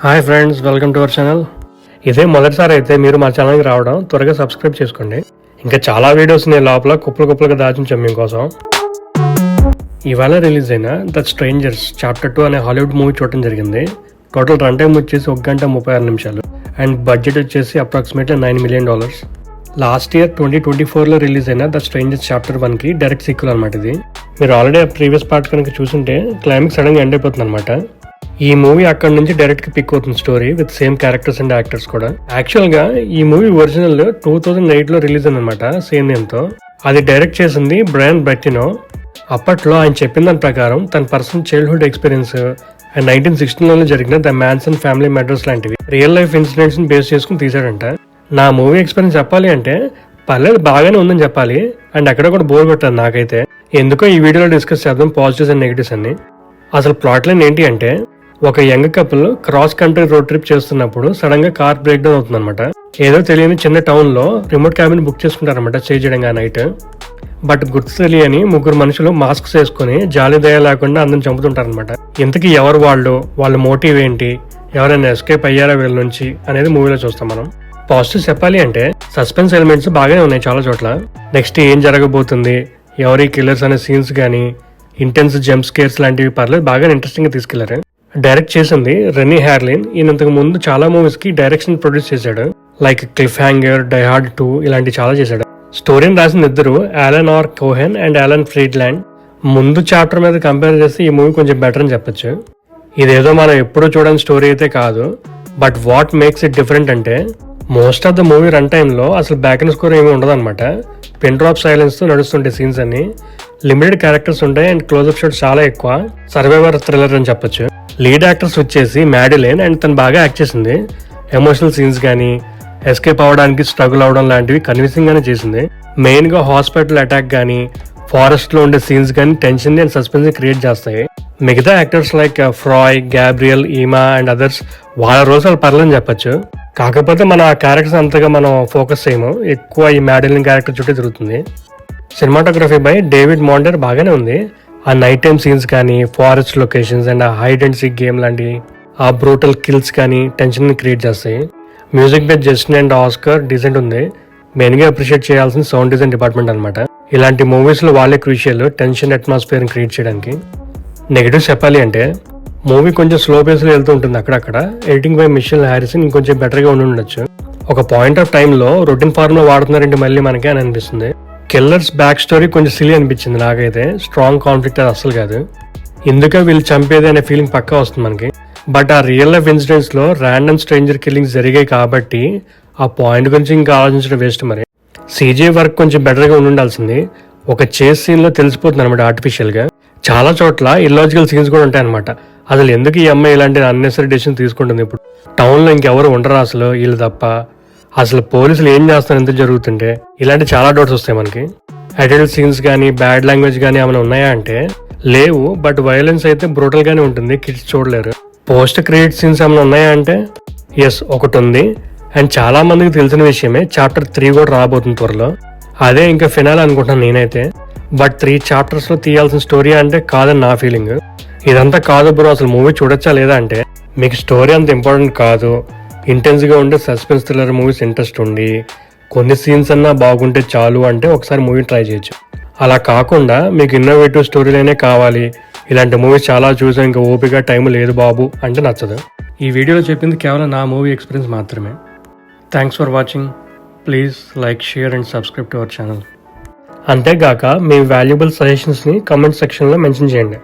Hi friends, welcome to our channel. ఇదే మొదటిసారి అయితే మీరు మా ఛానల్కి రావడం త్వరగా సబ్స్క్రైబ్ చేసుకోండి. ఇంకా చాలా వీడియోస్ నేను లోపల కుప్పలుగా దాచించాం మీకోసం. ఇవాళ రిలీజ్ అయిన ద స్ట్రేంజర్స్ చాప్టర్ 2 అనే హాలీవుడ్ మూవీ చూడటం జరిగింది. టోటల్ రన్ టైం వచ్చేసి 1 గంట 36 నిమిషాలు అండ్ బడ్జెట్ వచ్చేసి అప్రాక్సిమేట్లీ $9 million. లాస్ట్ ఇయర్ 2024లో రిలీజ్ అయిన ద స్ట్రేంజర్స్ చాప్టర్ 1కి డైరెక్ట్ సీక్వెల్ అనమాట ఇది. మీరు ఆల్రెడీ ప్రీవియస్ పార్ట్ కనుక చూసుంటే క్లైమాక్స్ సడన్గా ఎండ్ అయిపోతుంది అనమాట. ఈ మూవీ అక్కడ నుంచి డైరెక్ట్ గా పిక్ అవుతుంది story with same characters and actors కూడా. యాక్చువల్ గా ఈ మూవీ ఒరిజినల్ 2008లో రిలీజ్ అనమాట సేమ్ నేమ్ తో. అది డైరెక్ట్ చేసింది బ్రయాన్ బ్రెటినో. అప్పట్లో ఆయన చెప్పిన దాని ప్రకారం తన పర్సనల్ చైల్డ్హుడ్ ఎక్స్పీరియన్స్ అండ్ 1916లో జరిగిన ద మ్యాన్సన్ ఫ్యామిలీ మర్డర్స్ లాంటివి రియల్ లైఫ్ ఇన్సిడెంట్స్ ని బేస్ చేసుకుని తీసాడంట. నా మూవీ ఎక్స్పీరియన్స్ చెప్పాలి అంటే పర్లేదు బాగానే ఉందని చెప్పాలి. అండ్ అక్కడ కూడా బోర్ కొట్టాను నాకైతే. ఎందుకో ఈ వీడియోలో డిస్కస్ చేద్దాం పాజిటివ్స్ అండ్ నెగిటివ్స్ అన్ని. అసలు ప్లాట్ లైన్ ఏంటి అంటే, ఒక young couple cross country road trip చేస్తున్నప్పుడు సడన్ గా కార్ బ్రేక్ డౌన్ అవుతుంది అనమాట. ఏదో తెలియని చిన్న టౌన్ లో రిమోట్ క్యాబిన్ బుక్ చేసుకుంటారనమాట స్టే చేయడంగా నైట్. బట్ గుర్తు తెలియని 3 మనుషులు మాస్క్స్ వేసుకుని జాలి దయ లేకుండా అందరిని చంపుతుంటారనమాట. ఇంతకీ ఎవరు వాళ్ళ మోటివ్ ఏంటి, ఎవరైనా ఎస్కేప్ అయ్యారా వీళ్ళ నుంచి అనేది మూవీలో చూస్తాం మనం. పాజిటివ్ చెప్పాలి అంటే సస్పెన్స్ ఎలిమెంట్స్ బాగానే ఉన్నాయి చాలా చోట్ల. నెక్స్ట్ ఏం జరగబోతుంది, ఎవరి కిల్లర్స్ అనే సీన్స్ గానీ ఇంటెన్స్ జంప్ స్కేర్స్ లాంటివి పర్లేదు బాగా ఇంట్రెస్టింగ్ గా తీసుకెళ్లారు. డైరెక్ట్ చేసింది రెనీ హ్యార్లిన్. ఈయనంతకు ముందు చాలా మూవీస్ కి డైరెక్షన్ ప్రొడ్యూస్ చేశాడు. లైక్ క్లిఫ్ హ్యాంగర్, డై హార్డ్ 2 ఇలాంటి చాలా చేశాడు. స్టోరీని రాసిన ఇద్దరు Alan R Cohen and Alan Freedland. ముందు చాప్టర్ మీద కంపేర్ చేస్తే ఈ మూవీ కొంచెం బెటర్ అని చెప్పొచ్చు. ఇదేదో మనం ఎప్పుడూ చూడని స్టోరీ అయితే కాదు. But what makes it different అంటే most of the movie run time లో అసలు బ్యాక్గ్రౌండ్ స్కోర్ ఏమి ఉండదు అనమాట. పిన్ డ్రాప్ సైలెన్స్ తో నడుస్తుంటాయి సీన్స్ అన్ని. లిమిటెడ్ క్యారెక్టర్స్ ఉంటాయి అండ్ క్లోజ్అప్ షాట్స్ చాలా ఎక్కువ. సర్వైవర్ థ్రిల్లర్ అని చెప్పొచ్చు. లీడ్ యాక్టర్స్ వచ్చేసి మ్యాడిలైన్ అండ్ తను బాగా యాక్ట్ చేసింది. ఎమోషనల్ సీన్స్ కానీ ఎస్కేప్ అవడానికి స్ట్రగుల్ అవడం లాంటివి కన్విన్సింగ్ గానే చేసింది. మెయిన్ గా హాస్పిటల్ అటాక్ గానీ ఫారెస్ట్ లో ఉండే సీన్స్ కానీ టెన్షన్ అండ్ సస్పెన్స్ క్రియేట్ చేస్తాయి. మిగతా actors like Froy, Gabriel, Ema and others వాళ్ళ రోజులు పర్లేదని చెప్పొచ్చు. కాకపోతే మన ఆ క్యారెక్టర్స్ అంతగా మనం ఫోకస్ చేయము, ఎక్కువ ఈ మ్యాడిలైన్ క్యారెక్టర్ చుట్టూ తిరుగుతుంది. సినిమాటోగ్రఫీ బై డేవిడ్ మాండర్ బాగానే ఉంది. ఆ నైట్ టైమ్ సీన్స్ కానీ ఫారెస్ట్ లొకేషన్స్ అండ్ ఆ హైడ్ అండ్ సీక్ గేమ్ లాంటివి ఆ బ్రూటల్ కిల్స్ కానీ టెన్షన్ ని క్రియేట్ చేస్తాయి. Music by Justin and Oscar decent ఉంది. మెయిన్ గా అప్రిషియేట్ చేయాల్సిన సౌండ్ డిజైన్ డిపార్ట్మెంట్ అనమాట. ఇలాంటి మూవీస్ లో వాళ్ళే క్రూషియల్ టెన్షన్ అట్మాస్ఫియర్ క్రియేట్ చేయడానికి. నెగిటివ్స్ చెప్పాలి అంటే మూవీ కొంచెం స్లో పేస్ లో వెళ్తూ ఉంటుంది అక్కడక్కడ. ఎడిటింగ్ బై మిషెల్ హారిసన్ ఇంకొంచెం బెటర్ గా ఉండి ఉండొచ్చు. ఒక పాయింట్ ఆఫ్ టైమ్ లో రొటీన్ ఫార్మ్ లో వాడుతున్నారంటే మళ్ళీ మనకి అని అనిపిస్తుంది. కిల్లర్స్ బ్యాక్ స్టోరీ కొంచెం సిలీ అనిపించింది నాకైతే. స్ట్రాంగ్ కాన్ఫ్లిక్ట్ అది అసలు కాదు. ఎందుకే వీళ్ళు చంపేది అనే ఫీలింగ్ పక్కా వస్తుంది మనకి. బట్ ఆ రియల్ లైఫ్ ఇన్సిడెంట్స్ లో ర్యాండమ్ స్ట్రేంజర్ కిల్లింగ్స్ జరిగాయి కాబట్టి ఆ పాయింట్ గురించి ఇంకా ఆలోచించడం వేస్ట్. మరి సీజీ వర్క్ కొంచెం బెటర్ గా ఉండాల్సింది. ఒక చేస్ సీన్ లో తెలిసిపోతుంది అనమాట ఆర్టిఫిషియల్ గా. చాలా చోట్ల ఇల్లాజికల్ సీన్స్ కూడా ఉంటాయి అనమాట. అసలు ఎందుకు ఈ అమ్మాయి ఇలాంటి అన్నెసరీ డెసిషన్ తీసుకుంటుంది, ఇప్పుడు టౌన్ లో ఇంకెవరు ఉండరు అసలు వీళ్ళు తప్ప, అసలు పోలీసులు ఏం చేస్తారు ఎంత జరుగుతుంటే, ఇలాంటి చాలా డౌట్స్ వస్తాయి మనకి. అడల్ట్ సీన్స్ కానీ బ్యాడ్ లాంగ్వేజ్ కానీ ఏమైనా ఉన్నాయా అంటే లేవు. బట్ వైలెన్స్ అయితే బ్రూటల్ గానే ఉంటుంది, కిడ్స్ చూడలేరు. పోస్ట్ క్రెడిట్ సీన్స్ ఏమైనా ఉన్నాయా అంటే ఎస్, ఒకటి ఉంది. అండ్ చాలా మందికి తెలిసిన విషయమే చాప్టర్ 3 కూడా రాబోతుంది త్వరలో. అదే ఇంకా ఫినాల్ అనుకుంటున్నాను నేనైతే. బట్ 3 చాప్టర్స్ లో తీయాల్సిన స్టోరీ అంటే కాదని నా ఫీలింగ్. ఇదంతా కాదు బ్రో, అసలు మూవీ చూడొచ్చా లేదా అంటే మీకు స్టోరీ అంత ఇంపార్టెంట్ కాదు, ఇంటెన్స్ గా ఉండే సస్పెన్స్ థ్రిల్లర్ మూవీస్ ఇంట్రెస్ట్ ఉండి కొన్ని సీన్స్ అన్నా బాగుంటే చాలు అంటే ఒకసారి మూవీ ట్రై చేయొచ్చు. అలా కాకుండా మీకు ఇన్నోవేటివ్ స్టోరీలైనే కావాలి, ఇలాంటి మూవీస్ చాలా చూసాం ఇంకా ఓపిక టైం లేదు బాబు అంటే నచ్చదు. ఈ వీడియోలో చెప్పింది కేవలం నా మూవీ ఎక్స్పీరియన్స్ మాత్రమే. Thanks for watching. Please like, share and subscribe to our channel. అంతేగాక మీ వాల్యుబుల్ సజెషన్స్ని కమెంట్ సెక్షన్లో మెన్షన్ చేయండి.